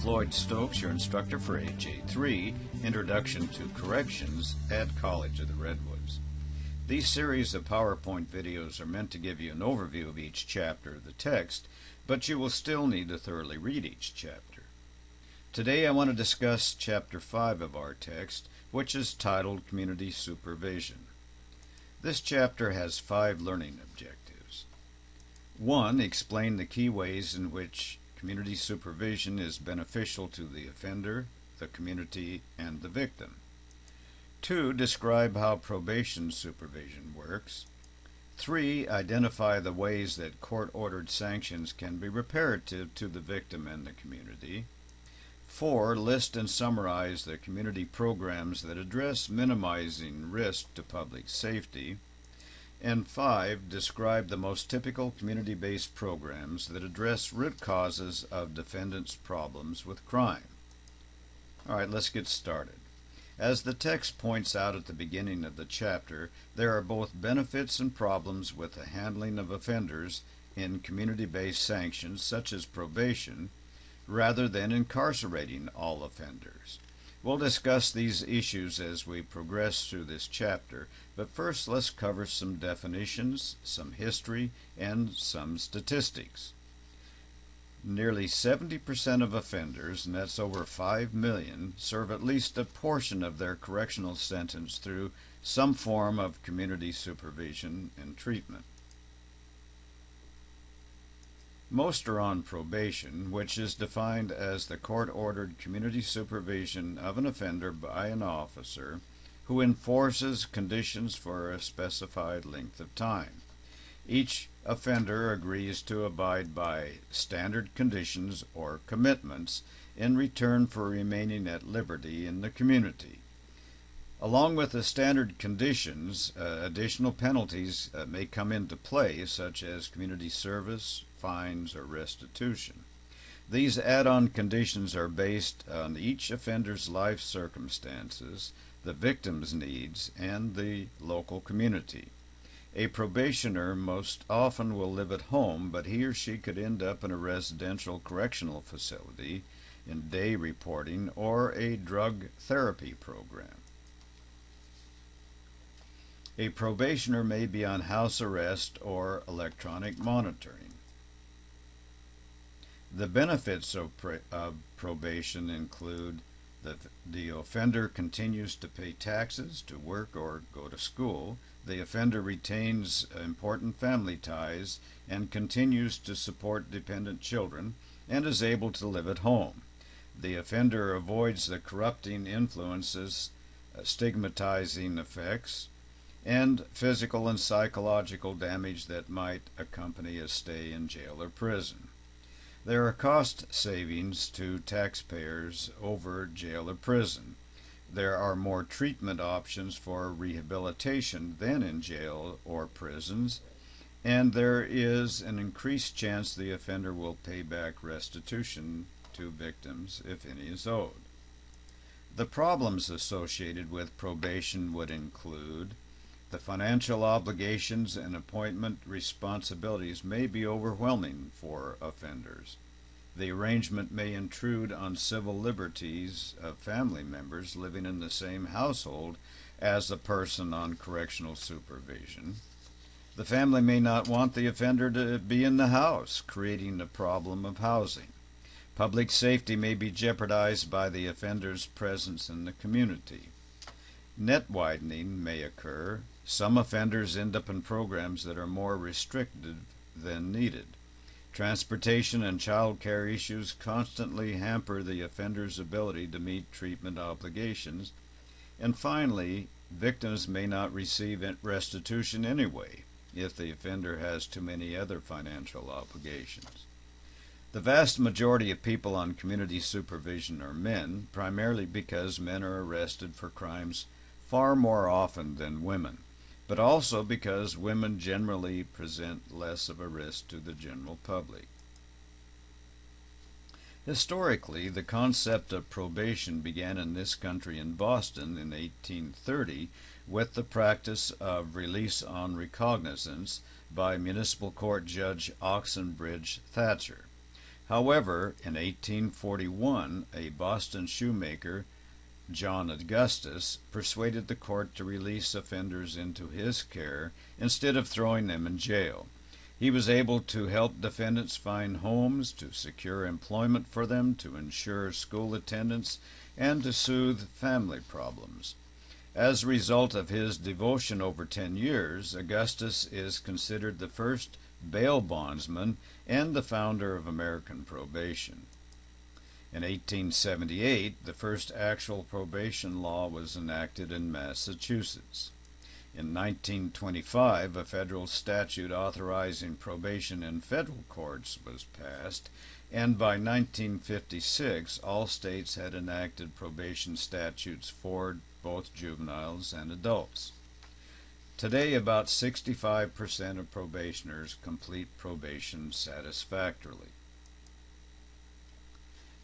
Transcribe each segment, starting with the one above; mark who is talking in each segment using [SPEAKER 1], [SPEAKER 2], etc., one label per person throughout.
[SPEAKER 1] Floyd Stokes, your instructor for AJ3, Introduction to Corrections at College of the Redwoods. These series of PowerPoint videos are meant to give you an overview of each chapter of the text, but you will still need to thoroughly read each chapter. Today I want to discuss Chapter 5 of our text, which is titled Community Supervision. This chapter has 5 learning objectives. 1. Explain the key ways in which community supervision is beneficial to the offender, the community, and the victim. 2. Describe how probation supervision works. 3. Identify the ways that court-ordered sanctions can be reparative to the victim and the community. 4. List and summarize the community programs that address minimizing risk to public safety. And 5. Describe the most typical community-based programs that address root causes of defendants' problems with crime. All right, let's get started. As the text points out at the beginning of the chapter, there are both benefits and problems with the handling of offenders in community-based sanctions such as probation, rather than incarcerating all offenders. We'll discuss these issues as we progress through this chapter, but first let's cover some definitions, some history, and some statistics. Nearly 70% of offenders, and that's over 5 million, serve at least a portion of their correctional sentence through some form of community supervision and treatment. Most are on probation, which is defined as the court-ordered community supervision of an offender by an officer who enforces conditions for a specified length of time. Each offender agrees to abide by standard conditions or commitments in return for remaining at liberty in the community. Along with the standard conditions, additional penalties may come into play, such as community service, fines, or restitution. These add-on conditions are based on each offender's life circumstances, the victim's needs, and the local community. A probationer most often will live at home, but he or she could end up in a residential correctional facility, in day reporting, or a drug therapy program. A probationer may be on house arrest or electronic monitoring. The benefits of probation include the offender continues to pay taxes, to work, or go to school. The offender retains important family ties and continues to support dependent children and is able to live at home. The offender avoids the corrupting influences, stigmatizing effects, and physical and psychological damage that might accompany a stay in jail or prison. There are cost savings to taxpayers over jail or prison. There are more treatment options for rehabilitation than in jail or prisons, and there is an increased chance the offender will pay back restitution to victims if any is owed. The problems associated with probation would include the financial obligations and appointment responsibilities may be overwhelming for offenders. The arrangement may intrude on civil liberties of family members living in the same household as the person on correctional supervision. The family may not want the offender to be in the house, creating the problem of housing. Public safety may be jeopardized by the offender's presence in the community. Net widening may occur. Some offenders end up in programs that are more restrictive than needed. Transportation and child care issues constantly hamper the offender's ability to meet treatment obligations. And finally, victims may not receive restitution anyway if the offender has too many other financial obligations. The vast majority of people on community supervision are men, primarily because men are arrested for crimes far more often than women, but also because women generally present less of a risk to the general public. Historically, the concept of probation began in this country in Boston in 1830 with the practice of release on recognizance by Municipal Court Judge Oxenbridge Thatcher. However, in 1841, a Boston shoemaker, John Augustus, persuaded the court to release offenders into his care instead of throwing them in jail. He was able to help defendants find homes, to secure employment for them, to ensure school attendance, and to soothe family problems. As a result of his devotion over 10 years, Augustus is considered the first bail bondsman and the founder of American probation. In 1878, the first actual probation law was enacted in Massachusetts. In 1925, a federal statute authorizing probation in federal courts was passed, and by 1956, all states had enacted probation statutes for both juveniles and adults. Today, about 65% of probationers complete probation satisfactorily.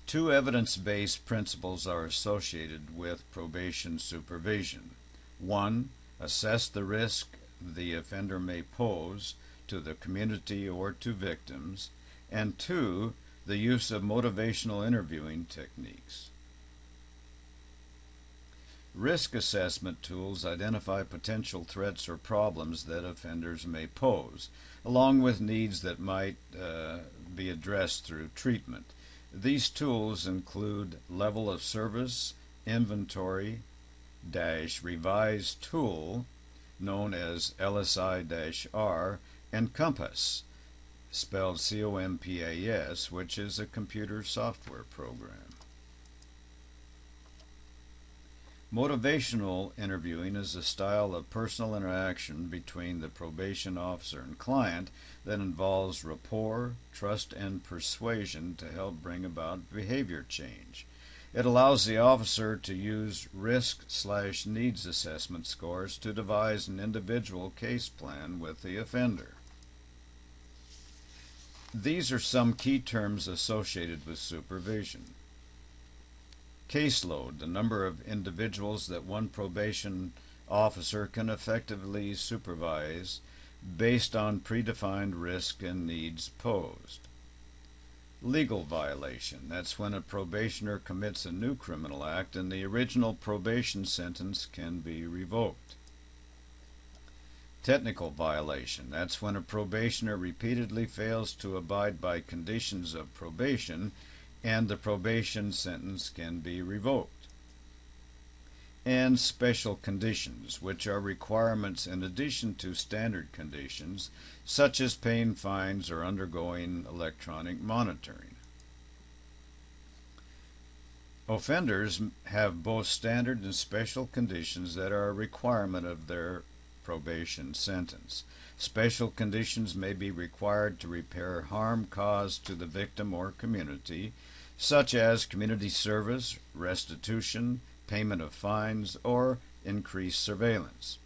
[SPEAKER 1] Two evidence-based principles are associated with probation supervision. One, assess the risk the offender may pose to the community or to victims, and two, the use of motivational interviewing techniques. Risk assessment tools identify potential threats or problems that offenders may pose, along with needs that might be addressed through treatment. These tools include level of service, inventory, revised tool, known as LSI-R, and COMPAS, spelled COMPAS, which is a computer software program. Motivational interviewing is a style of personal interaction between the probation officer and client that involves rapport, trust, and persuasion to help bring about behavior change. It allows the officer to use risk/needs assessment scores to devise an individual case plan with the offender. These are some key terms associated with supervision. Caseload, the number of individuals that one probation officer can effectively supervise based on predefined risk and needs posed. Legal violation, that's when a probationer commits a new criminal act and the original probation sentence can be revoked. Technical violation, that's when a probationer repeatedly fails to abide by conditions of probation and the probation sentence can be revoked. And special conditions, which are requirements in addition to standard conditions, such as paying fines or undergoing electronic monitoring. Offenders have both standard and special conditions that are a requirement of their probation sentence. Special conditions may be required to repair harm caused to the victim or community, such as community service, restitution, payment of fines, or increased surveillance.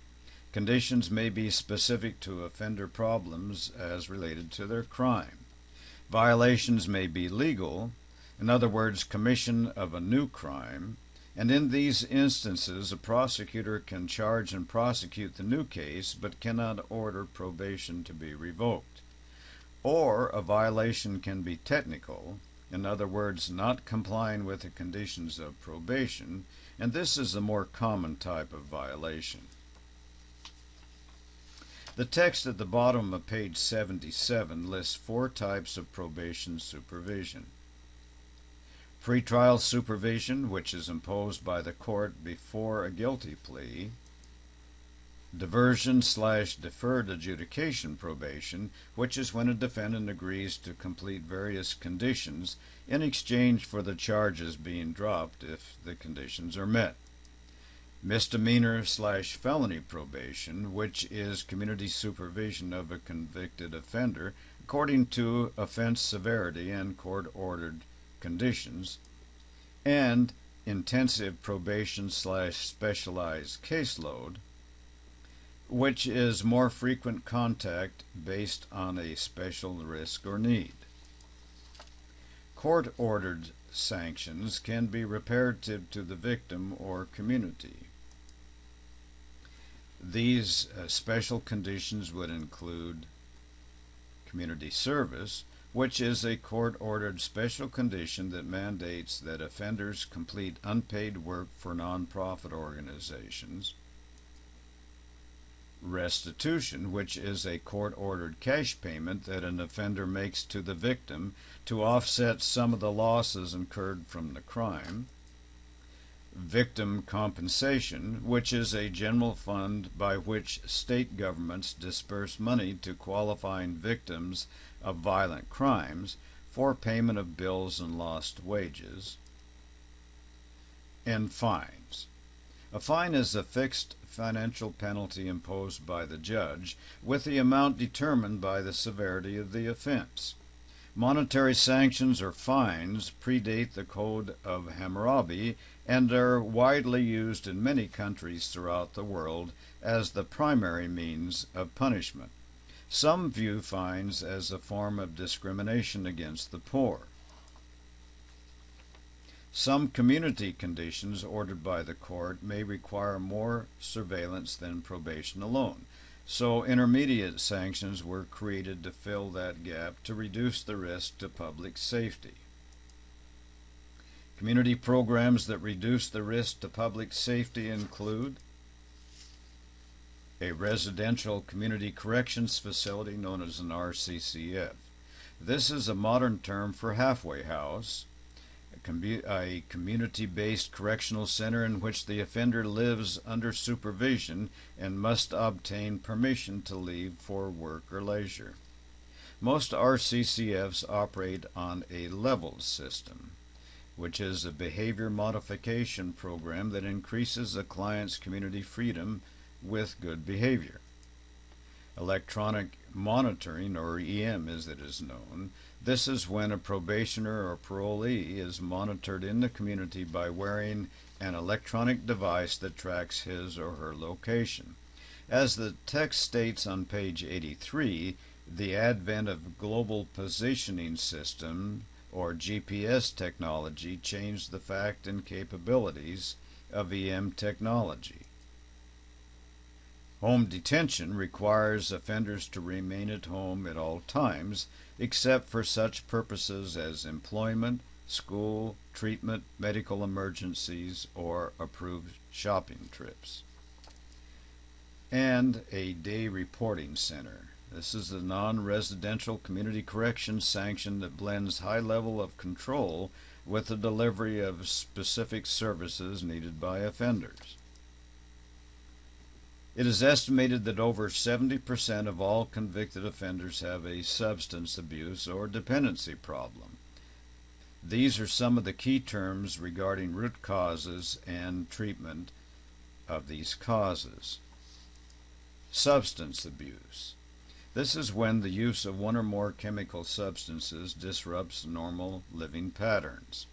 [SPEAKER 1] Conditions may be specific to offender problems as related to their crime. Violations may be legal, in other words, commission of a new crime, and in these instances a prosecutor can charge and prosecute the new case but cannot order probation to be revoked. Or a violation can be technical, in other words, not complying with the conditions of probation, and this is the more common type of violation. The text at the bottom of page 77 lists 4 types of probation supervision. Pretrial supervision, which is imposed by the court before a guilty plea. Diversion/deferred adjudication probation, which is when a defendant agrees to complete various conditions in exchange for the charges being dropped if the conditions are met. Misdemeanor/felony probation, which is community supervision of a convicted offender according to offense severity and court-ordered conditions. And intensive probation/specialized caseload, which is more frequent contact based on a special risk or need. Court-ordered sanctions can be reparative to the victim or community. These special conditions would include community service, which is a court-ordered special condition that mandates that offenders complete unpaid work for nonprofit organizations. Restitution, which is a court-ordered cash payment that an offender makes to the victim to offset some of the losses incurred from the crime. Victim compensation, which is a general fund by which state governments disperse money to qualifying victims of violent crimes for payment of bills and lost wages. And fines. A fine is a fixed financial penalty imposed by the judge, with the amount determined by the severity of the offense. Monetary sanctions or fines predate the Code of Hammurabi and are widely used in many countries throughout the world as the primary means of punishment. Some view fines as a form of discrimination against the poor. Some community conditions ordered by the court may require more surveillance than probation alone, so intermediate sanctions were created to fill that gap to reduce the risk to public safety. Community programs that reduce the risk to public safety include a residential community corrections facility known as an RCCF. This is a modern term for halfway house, a community-based correctional center in which the offender lives under supervision and must obtain permission to leave for work or leisure. Most RCCFs operate on a levels system, which is a behavior modification program that increases a client's community freedom with good behavior. Electronic monitoring, or EM as it is known, this is when a probationer or parolee is monitored in the community by wearing an electronic device that tracks his or her location. As the text states on page 83, the advent of global positioning system, or GPS technology, changed the fact and capabilities of EM technology. Home detention requires offenders to remain at home at all times, except for such purposes as employment, school, treatment, medical emergencies, or approved shopping trips. And a day reporting center. This is a non-residential community corrections sanction that blends high level of control with the delivery of specific services needed by offenders. It is estimated that over 70% of all convicted offenders have a substance abuse or dependency problem. These are some of the key terms regarding root causes and treatment of these causes. Substance abuse. This is when the use of one or more chemical substances disrupts normal living patterns.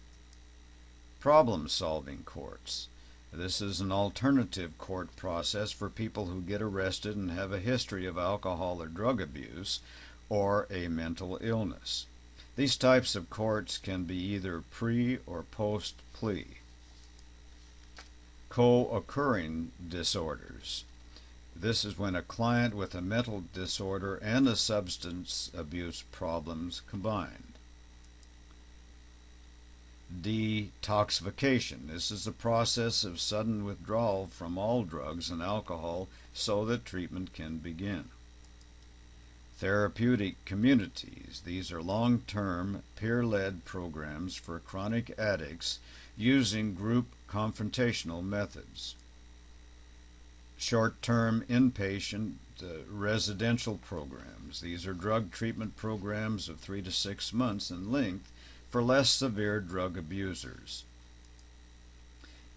[SPEAKER 1] Problem-solving courts. This is an alternative court process for people who get arrested and have a history of alcohol or drug abuse or a mental illness. These types of courts can be either pre- or post-plea. Co-occurring disorders. This is when a client with a mental disorder and a substance abuse problems combined. Detoxification. This is the process of sudden withdrawal from all drugs and alcohol so that treatment can begin. Therapeutic communities. These are long-term, peer-led programs for chronic addicts using group confrontational methods. Short-term inpatient residential programs. These are drug treatment programs of 3 to 6 months in length for less severe drug abusers.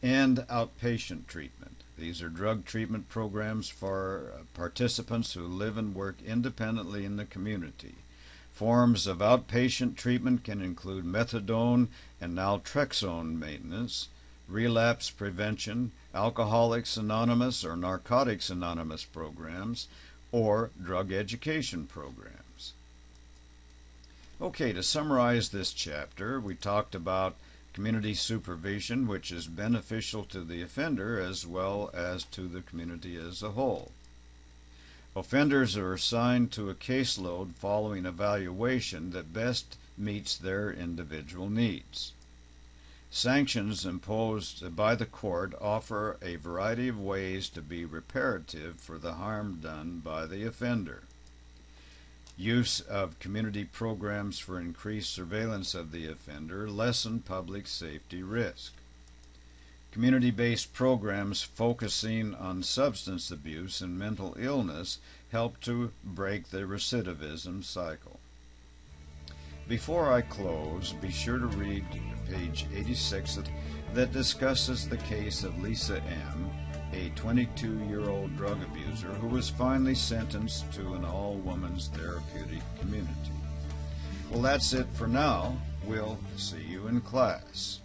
[SPEAKER 1] And outpatient treatment. These are drug treatment programs for participants who live and work independently in the community. Forms of outpatient treatment can include methadone and naltrexone maintenance, relapse prevention, Alcoholics Anonymous or Narcotics Anonymous programs, or drug education programs. Okay, to summarize this chapter, we talked about community supervision, which is beneficial to the offender as well as to the community as a whole. Offenders are assigned to a caseload following evaluation that best meets their individual needs. Sanctions imposed by the court offer a variety of ways to be reparative for the harm done by the offender. Use of community programs for increased surveillance of the offender lessen public safety risk. Community-based programs focusing on substance abuse and mental illness help to break the recidivism cycle. Before I close, be sure to read page 86 that discusses the case of Lisa M., a 22-year-old drug abuser who was finally sentenced to an all-women's therapeutic community. Well, that's it for now. We'll see you in class.